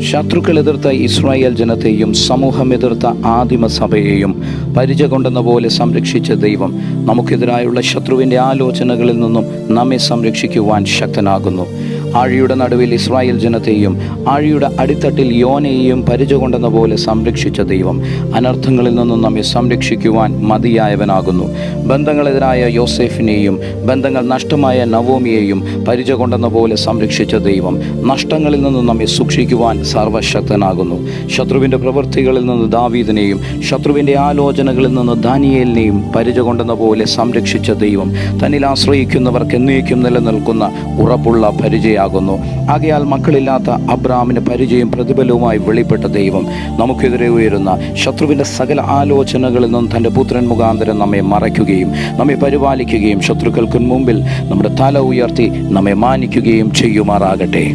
ശത്രുക്കൾ എതിർത്ത ഇസ്രായേൽ ജനത്തെയും സമൂഹം എതിർത്ത ആദിമസഭയെയും പരിച കൊണ്ടെന്ന പോലെ സംരക്ഷിച്ച ദൈവം നമുക്കെതിരായുള്ള ശത്രുവിൻ്റെ ആലോചനകളിൽ നിന്നും നമ്മെ സംരക്ഷിക്കുവാൻ ശക്തനാകുന്നു. ആഴിയുടെ നടുവിൽ ഇസ്രായേൽ ജനത്തെയും ആഴിയുടെ അടിത്തട്ടിൽ യോനെയെയും പരിച കൊണ്ടെന്ന പോലെ സംരക്ഷിച്ച ദൈവം അനർത്ഥങ്ങളിൽ നിന്നും നമ്മെ സംരക്ഷിക്കുവാൻ മതിയായവനാകുന്നു. ബന്ധങ്ങളെതിരായ യോസേഫിനെയും ബന്ധങ്ങൾ നഷ്ടമായ നവോമിയെയും പരിച കൊണ്ടെന്ന പോലെ സംരക്ഷിച്ച ദൈവം നഷ്ടങ്ങളിൽ നിന്നും നമ്മെ സൂക്ഷിക്കുവാൻ സർവശക്തനാകുന്നു. ശത്രുവിൻ്റെ പ്രവൃത്തികളിൽ നിന്ന് ദാവീദിനെയും ശത്രുവിൻ്റെ ആലോചനകളിൽ നിന്ന് ദാനിയേലിനെയും പരിച കൊണ്ടെന്ന പോലെ സംരക്ഷിച്ച ദൈവം തന്നിൽ ആശ്രയിക്കുന്നവർക്ക് എന്നേക്കും നിലനിൽക്കുന്ന ഉറപ്പുള്ള പരിചയാകുന്നു. ആകയാൽ മക്കളില്ലാത്ത അബ്രാമിന് പരിചയം പ്രതിഫലവുമായി വെളിപ്പെട്ട ദൈവം നമുക്കെതിരെ ഉയരുന്ന ശത്രുവിൻ്റെ സകല ആലോചനകളിൽ നിന്നും തൻ്റെ പുത്രൻ മുഖാന്തരം നമ്മെ മറയ്ക്കുകയും നമ്മെ പരിപാലിക്കുകയും ശത്രുക്കൾക്ക് മുമ്പിൽ നമ്മുടെ തല ഉയർത്തി നമ്മെ മാനിക്കുകയും ചെയ്യുമാറാകട്ടെ.